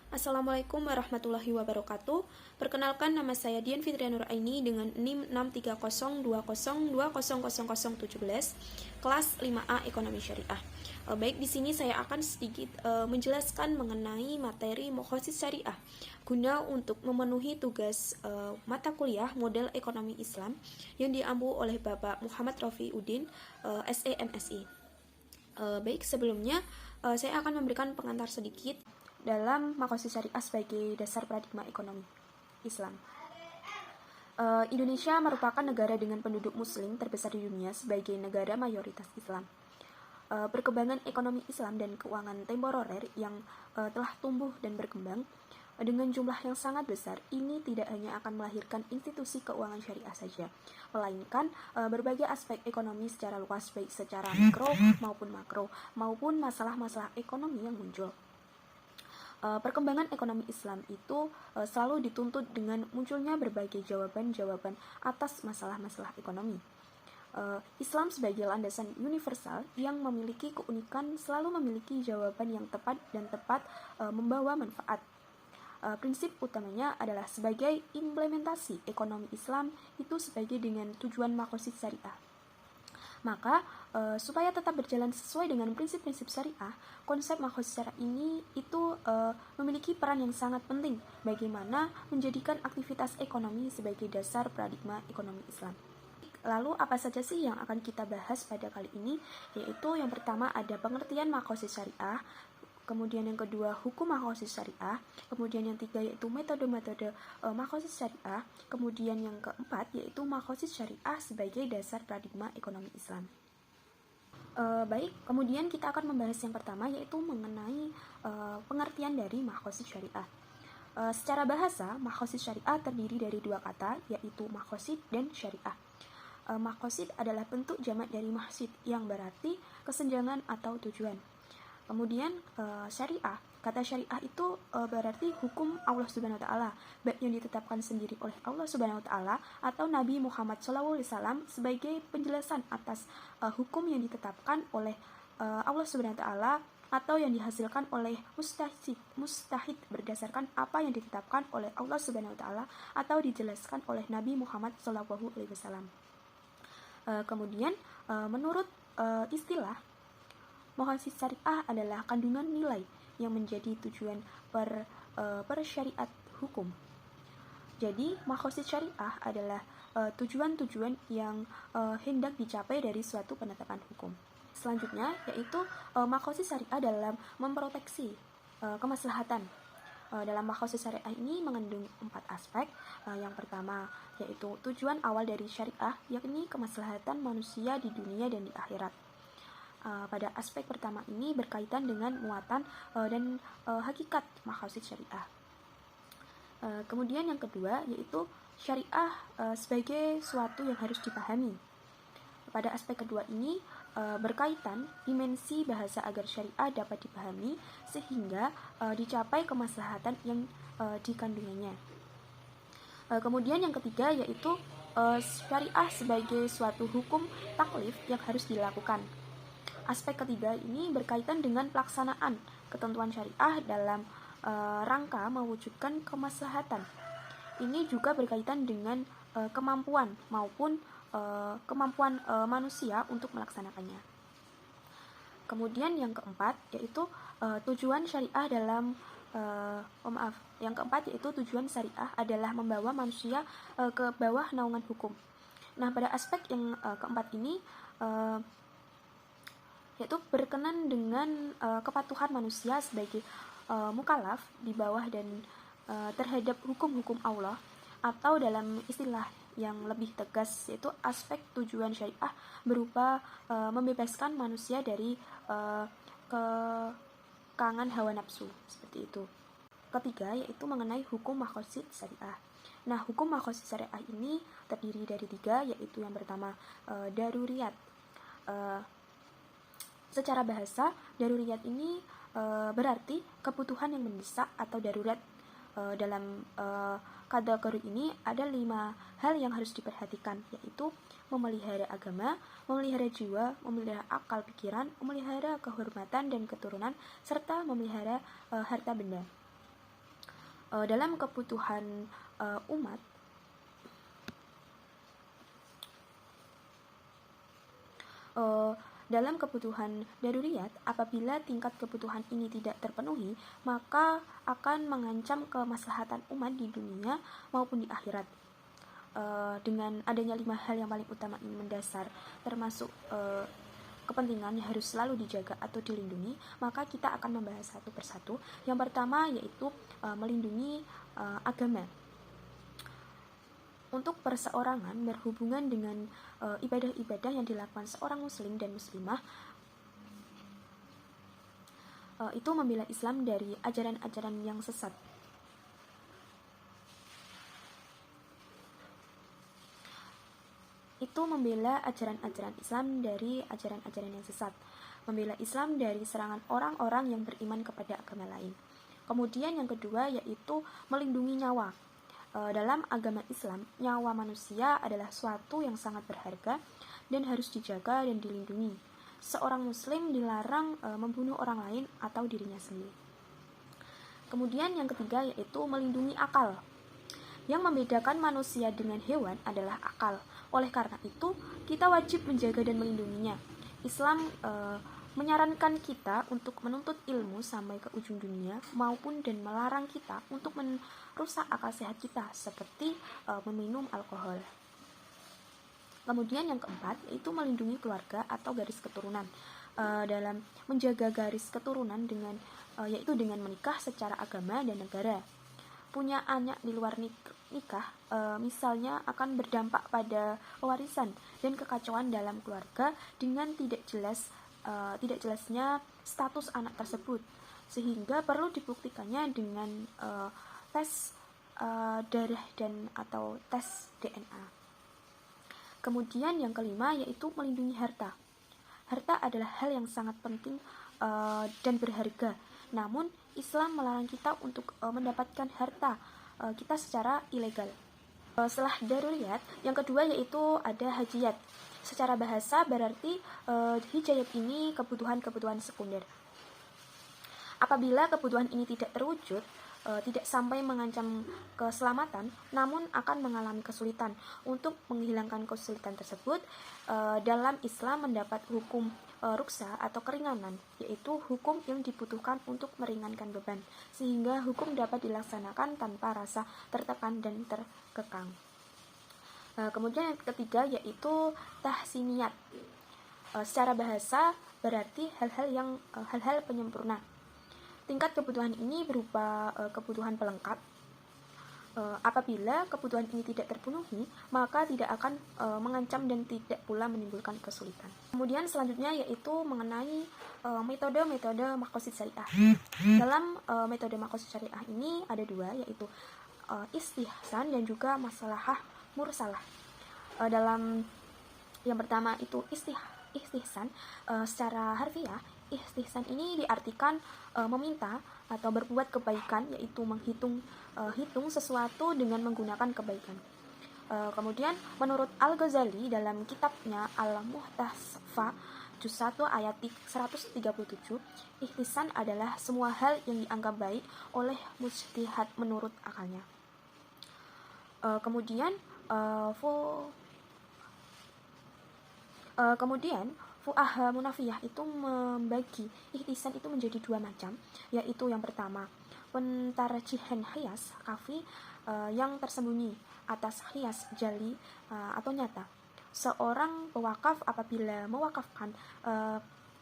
Assalamualaikum warahmatullahi wabarakatuh. Perkenalkan, nama saya Dian Fitria Nuraini dengan NIM 63020200017, kelas 5A Ekonomi Syariah. Baik, di sini saya akan sedikit menjelaskan mengenai materi Maqasid Syariah guna untuk memenuhi tugas mata kuliah model ekonomi Islam yang diampu oleh Bapak Muhammad Rofi Udin, SE MSI. Baik, sebelumnya saya akan memberikan pengantar sedikit dalam Maqasid Syariah sebagai dasar paradigma ekonomi Islam. Indonesia merupakan negara dengan penduduk muslim terbesar di dunia sebagai negara mayoritas Islam. Perkembangan ekonomi Islam dan keuangan temporer yang telah tumbuh dan berkembang dengan jumlah yang sangat besar ini tidak hanya akan melahirkan institusi keuangan syariah saja, melainkan berbagai aspek ekonomi secara luas, baik secara mikro maupun makro, maupun masalah-masalah ekonomi yang muncul. Perkembangan ekonomi Islam itu selalu dituntut dengan munculnya berbagai jawaban-jawaban atas masalah-masalah ekonomi. Islam sebagai landasan universal yang memiliki keunikan selalu memiliki jawaban yang tepat dan tepat membawa manfaat. Prinsip utamanya adalah sebagai implementasi ekonomi Islam itu sebagai dengan tujuan maqasid syariah. Maka, supaya tetap berjalan sesuai dengan prinsip-prinsip syariah, konsep maqasid syariah ini itu memiliki peran yang sangat penting bagaimana menjadikan aktivitas ekonomi sebagai dasar paradigma ekonomi Islam. Lalu apa saja sih yang akan kita bahas pada kali ini? Yaitu yang pertama ada pengertian maqasid syariah, kemudian yang kedua hukum maqasid syariah, kemudian yang tiga yaitu metode-metode maqasid syariah, kemudian yang keempat yaitu maqasid syariah sebagai dasar paradigma ekonomi Islam. Baik, kemudian kita akan membahas yang pertama yaitu mengenai pengertian dari maqasid syariah. Secara bahasa, maqasid syariah terdiri dari dua kata yaitu maqasid dan syariah. Maqasid adalah bentuk jamak dari maqsid yang berarti kesenjangan atau tujuan. Kemudian syariah, kata syariah itu berarti hukum Allah Subhanahu wa taala, baik yang ditetapkan sendiri oleh Allah Subhanahu wa taala atau Nabi Muhammad SAW sebagai penjelasan atas hukum yang ditetapkan oleh Allah Subhanahu wa taala atau yang dihasilkan oleh mustahid berdasarkan apa yang ditetapkan oleh Allah Subhanahu wa taala atau dijelaskan oleh Nabi Muhammad SAW. Kemudian menurut istilah maqasid syariah adalah kandungan nilai yang menjadi tujuan persyariat hukum. Jadi, maqasid syariah adalah tujuan-tujuan yang hendak dicapai dari suatu penetapan hukum. Selanjutnya, yaitu maqasid syariah dalam memproteksi kemaslahatan. Dalam maqasid syariah ini mengandung 4 aspek. Yang pertama yaitu tujuan awal dari syariah, yakni kemaslahatan manusia di dunia dan di akhirat. Pada aspek pertama ini berkaitan dengan muatan dan hakikat maqasid syariah. Kemudian yang kedua yaitu syariah sebagai suatu yang harus dipahami. Pada aspek kedua ini berkaitan dimensi bahasa agar syariah dapat dipahami sehingga dicapai kemaslahatan yang dikandungannya. Kemudian yang ketiga yaitu syariah sebagai suatu hukum taklif yang harus dilakukan. Aspek ketiga ini berkaitan dengan pelaksanaan ketentuan syariah dalam rangka mewujudkan kemaslahatan. Ini juga berkaitan dengan kemampuan maupun kemampuan manusia untuk melaksanakannya. Kemudian yang keempat yaitu tujuan syariah dalam yang keempat yaitu tujuan syariah adalah membawa manusia ke bawah naungan hukum. Nah, pada aspek yang keempat ini yaitu berkenan dengan kepatuhan manusia sebagai mukallaf di bawah dan terhadap hukum-hukum Allah, atau dalam istilah yang lebih tegas yaitu aspek tujuan syariah berupa membebaskan manusia dari kekangan hawa nafsu, seperti itu. Ketiga yaitu mengenai hukum maqasid syariah. Nah, hukum maqasid syariah ini terdiri dari 3, yaitu yang pertama daruriyat. Secara bahasa, daruriyat ini berarti kebutuhan yang mendesak atau darurat. Dalam kategori ini ada 5 hal yang harus diperhatikan, yaitu memelihara agama, memelihara jiwa, memelihara akal pikiran, memelihara kehormatan dan keturunan, serta memelihara harta benda. Dalam kebutuhan umat, dalam kebutuhan daruriyat, apabila tingkat kebutuhan ini tidak terpenuhi, maka akan mengancam kemaslahatan umat di dunia maupun di akhirat. Dengan adanya 5 hal yang paling utama ini mendasar, termasuk kepentingan yang harus selalu dijaga atau dilindungi, maka kita akan membahas satu persatu. Yang pertama yaitu melindungi agama. Untuk perseorangan berhubungan dengan ibadah-ibadah yang dilakukan seorang muslim dan muslimah, itu membela Islam dari ajaran-ajaran yang sesat. Itu membela ajaran-ajaran Islam dari ajaran-ajaran yang sesat, membela Islam dari serangan orang-orang yang beriman kepada agama lain. Kemudian yang kedua yaitu melindungi nyawa. Dalam agama Islam, nyawa manusia adalah suatu yang sangat berharga dan harus dijaga dan dilindungi. Seorang muslim dilarang membunuh orang lain atau dirinya sendiri. Kemudian yang ketiga yaitu melindungi akal. Yang membedakan manusia dengan hewan adalah akal. Oleh karena itu, kita wajib menjaga dan melindunginya. Islam menyarankan kita untuk menuntut ilmu sampai ke ujung dunia, maupun dan melarang kita untuk merusak akal sehat kita, seperti meminum alkohol. Kemudian yang keempat yaitu melindungi keluarga atau garis keturunan. Dalam menjaga garis keturunan yaitu dengan menikah secara agama dan negara. Punya anak di luar nikah misalnya akan berdampak pada warisan dan kekacauan dalam keluarga dengan tidak jelasnya status anak tersebut, sehingga perlu dibuktikannya dengan tes darah dan atau tes DNA. Kemudian yang kelima yaitu melindungi harta. Harta adalah hal yang sangat penting dan berharga. Namun Islam melarang kita untuk mendapatkan harta kita secara ilegal. Setelah daruriyat, yang kedua yaitu ada hajiyat. Secara bahasa berarti hijayat ini kebutuhan-kebutuhan sekunder. Apabila kebutuhan ini tidak terwujud, tidak sampai mengancam keselamatan, namun akan mengalami kesulitan. Untuk menghilangkan kesulitan tersebut, dalam Islam mendapat hukum ruksa atau keringanan, yaitu hukum yang dibutuhkan untuk meringankan beban, sehingga hukum dapat dilaksanakan tanpa rasa tertekan dan terkekang. Kemudian yang ketiga yaitu tahsiniyat. Secara bahasa berarti hal-hal penyempurna. Tingkat kebutuhan ini berupa kebutuhan pelengkap. Apabila kebutuhan ini tidak terpenuhi, maka tidak akan mengancam dan tidak pula menimbulkan kesulitan. Kemudian selanjutnya yaitu mengenai metode-metode maqasid syariah. Dalam metode maqasid syariah ini ada dua, yaitu istihsan dan juga maslahah mursalah. Dalam yang pertama itu istihsan, secara harfiah istihsan ini diartikan meminta atau berbuat kebaikan, yaitu menghitung sesuatu dengan menggunakan kebaikan. Kemudian menurut Al-Ghazali dalam kitabnya Al-Muhtasfa juz 1 ayat 137, ihtisan adalah semua hal yang dianggap baik oleh mujtahid menurut akalnya. Kemudian fuqaha munafiyah itu membagi ihtisan itu menjadi dua macam, yaitu yang pertama pentarjihan hias kafi yang tersembunyi atas hias jali atau nyata. Seorang pewakaf apabila mewakafkan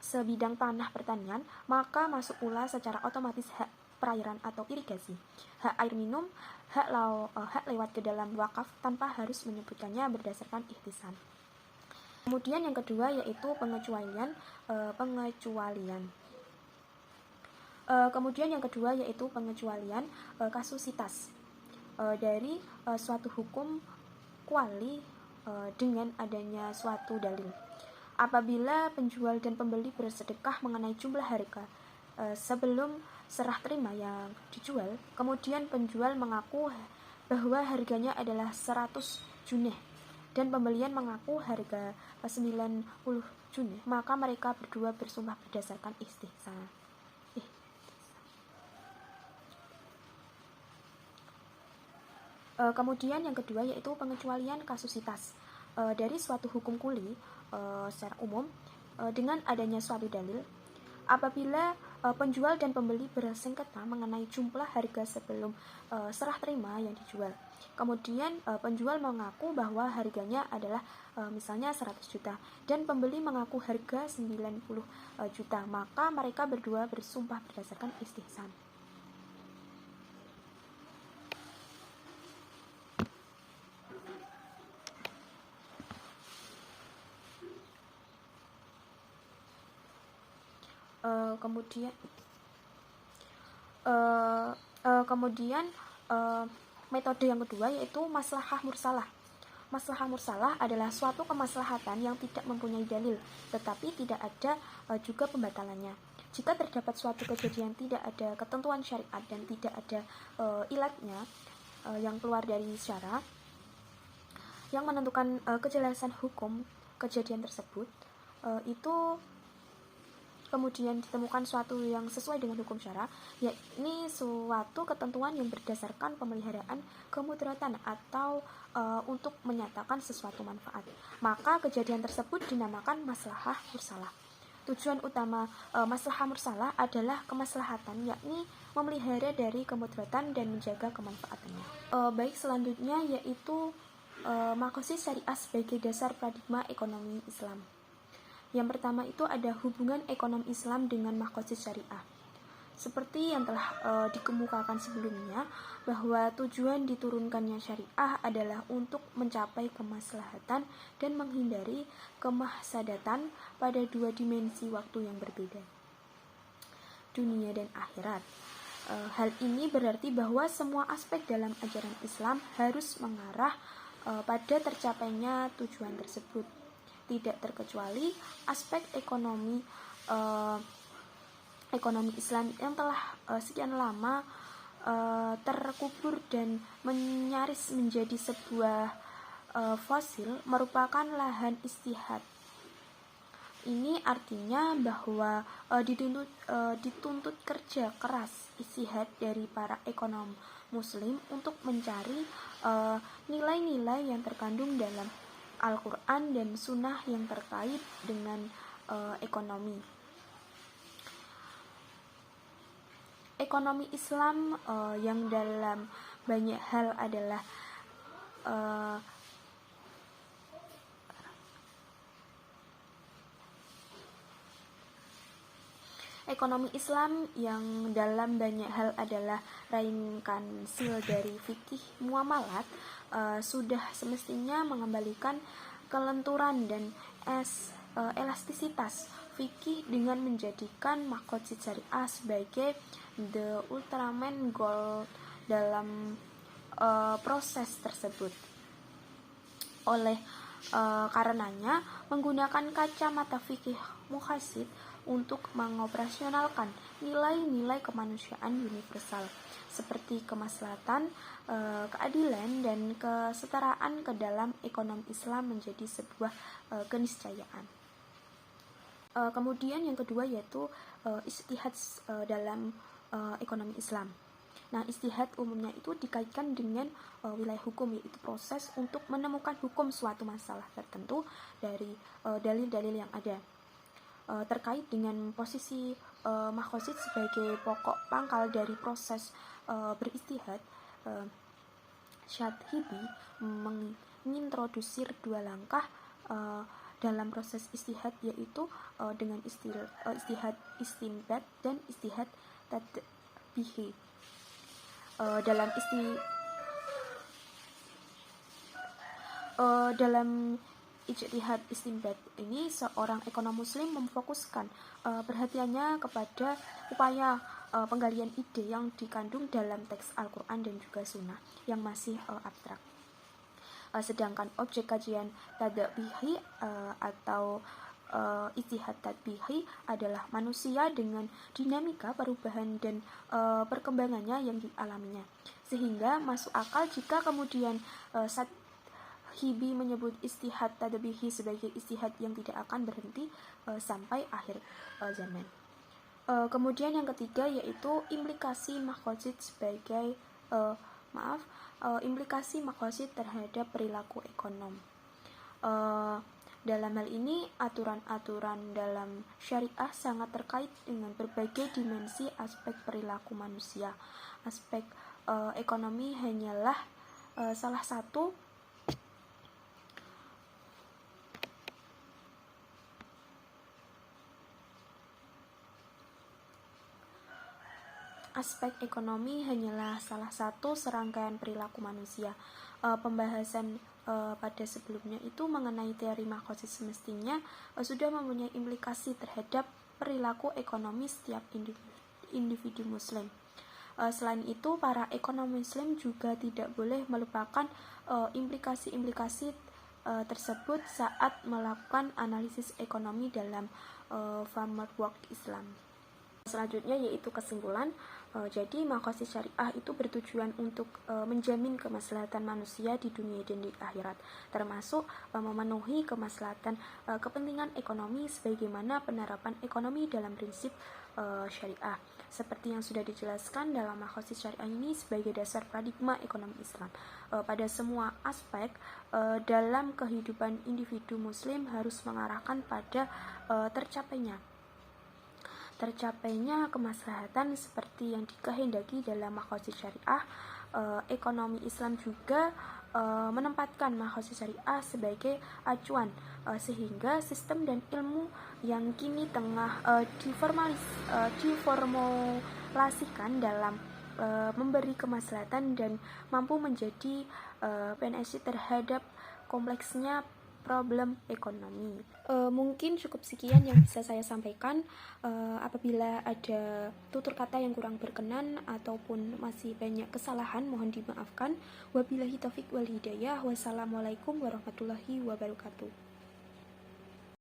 sebidang tanah pertanian, maka masuk pula secara otomatis hak perairan atau irigasi, hak air minum, hak lewat ke dalam wakaf tanpa harus menyebutkannya berdasarkan ihtisan. Kemudian yang kedua yaitu pengecualian. Kemudian yang kedua yaitu pengecualian kasusitas dari suatu hukum kuali dengan adanya suatu dalil. Apabila penjual dan pembeli bersedekah mengenai jumlah harga sebelum serah terima yang dijual, kemudian penjual mengaku bahwa harganya adalah 100 juneh dan pembelian mengaku harga 90 juneh, maka mereka berdua bersumpah berdasarkan istihsan. Kemudian yang kedua yaitu pengecualian kasusitas dari suatu hukum kuli secara umum dengan adanya suatu dalil apabila penjual dan pembeli bersengketa mengenai jumlah harga sebelum serah terima yang dijual. Kemudian penjual mengaku bahwa harganya adalah misalnya 100 juta dan pembeli mengaku harga 90 juta, maka mereka berdua bersumpah berdasarkan istihsan. Kemudian metode yang kedua yaitu maslahah mursalah. Maslahah mursalah adalah suatu kemaslahatan yang tidak mempunyai dalil, tetapi tidak ada juga pembatalannya. Jika terdapat suatu kejadian tidak ada ketentuan syariat dan tidak ada ilatnya yang keluar dari syara yang menentukan kejelasan hukum kejadian tersebut, itu kemudian ditemukan suatu yang sesuai dengan hukum syara, yakni suatu ketentuan yang berdasarkan pemeliharaan kemudaratan atau untuk menyatakan sesuatu manfaat, maka kejadian tersebut dinamakan maslahah mursalah. Tujuan utama maslahah mursalah adalah kemaslahatan, yakni memelihara dari kemudaratan dan menjaga kemanfaatannya. Baik, selanjutnya yaitu maqasid syariah sebagai dasar paradigma ekonomi Islam. Yang pertama itu ada hubungan ekonomi Islam dengan maqasid syariah. Seperti yang telah dikemukakan sebelumnya, bahwa tujuan diturunkannya syariah adalah untuk mencapai kemaslahatan dan menghindari kemahsadatan pada dua dimensi waktu yang berbeda, dunia dan akhirat. Hal ini berarti bahwa semua aspek dalam ajaran Islam harus mengarah pada tercapainya tujuan tersebut, tidak terkecuali aspek ekonomi Islam yang telah sekian lama terkubur dan nyaris menjadi sebuah fosil, merupakan lahan istihad. Ini artinya bahwa dituntut kerja keras istihad dari para ekonom muslim untuk mencari nilai-nilai yang terkandung dalam Al-Quran dan Sunnah yang terkait dengan ekonomi. Ekonomi Islam yang dalam banyak hal adalah ekonomi Islam yang dalam banyak hal adalah reinkarnasi dari fikih muamalat, sudah semestinya mengembalikan kelenturan dan elastisitas fikih dengan menjadikan maqasid syariah sebagai the ultimate goal dalam proses tersebut. Oleh karenanya, menggunakan kacamata fikih muhasib untuk mengoperasionalkan nilai-nilai kemanusiaan universal seperti kemaslahatan, keadilan, dan kesetaraan ke dalam ekonomi Islam menjadi sebuah keniscayaan. Kemudian yang kedua yaitu ijtihad dalam ekonomi Islam. Nah, ijtihad umumnya itu dikaitkan dengan wilayah hukum, yaitu proses untuk menemukan hukum suatu masalah tertentu dari dalil-dalil yang ada. Terkait dengan posisi maqasid sebagai pokok pangkal dari proses beristihad, Syatibi mengintrodusir dua langkah dalam proses istihad, yaitu dengan istihad istinbat dan istihad tadbihi. Dalam ijtihad istinbat ini, seorang ekonom muslim memfokuskan perhatiannya kepada upaya penggalian ide yang dikandung dalam teks Al-Quran dan juga Sunnah yang masih abstrak. Sedangkan objek kajian tadbihi atau ijtihad tadbihi adalah manusia dengan dinamika perubahan dan perkembangannya yang dialaminya, sehingga masuk akal jika kemudian Hibi menyebut ijtihad tadbihi sebagai ijtihad yang tidak akan berhenti sampai akhir zaman. Kemudian yang ketiga yaitu implikasi maqasid sebagai implikasi makosid terhadap perilaku ekonom. Dalam hal ini, aturan-aturan dalam syariah sangat terkait dengan berbagai dimensi aspek perilaku manusia. Aspek ekonomi hanyalah salah satu serangkaian perilaku manusia. Pembahasan pada sebelumnya itu mengenai teori makosid semestinya sudah mempunyai implikasi terhadap perilaku ekonomi setiap individu muslim. Selain itu, para ekonom muslim juga tidak boleh melupakan implikasi-implikasi tersebut saat melakukan analisis ekonomi dalam framework Islam. Selanjutnya yaitu kesimpulan. Jadi makosid syariah itu bertujuan untuk menjamin kemaslahatan manusia di dunia dan di akhirat, termasuk memenuhi kemaslahatan kepentingan ekonomi sebagaimana penerapan ekonomi dalam prinsip syariah. Seperti yang sudah dijelaskan dalam makosid syariah ini sebagai dasar paradigma ekonomi Islam. Pada semua aspek dalam kehidupan individu muslim harus mengarahkan pada tercapainya kemaslahatan seperti yang dikehendaki dalam makosid syariah. Ekonomi Islam juga menempatkan makosid syariah sebagai acuan, sehingga sistem dan ilmu yang kini tengah diformulasikan dalam memberi kemaslahatan dan mampu menjadi PNSI terhadap kompleksnya problem ekonomi. Mungkin cukup sekian yang bisa saya sampaikan. Apabila ada tutur kata yang kurang berkenan ataupun masih banyak kesalahan, mohon dimaafkan. Wabillahi taufik wal hidayah. Wassalamualaikum warahmatullahi wabarakatuh.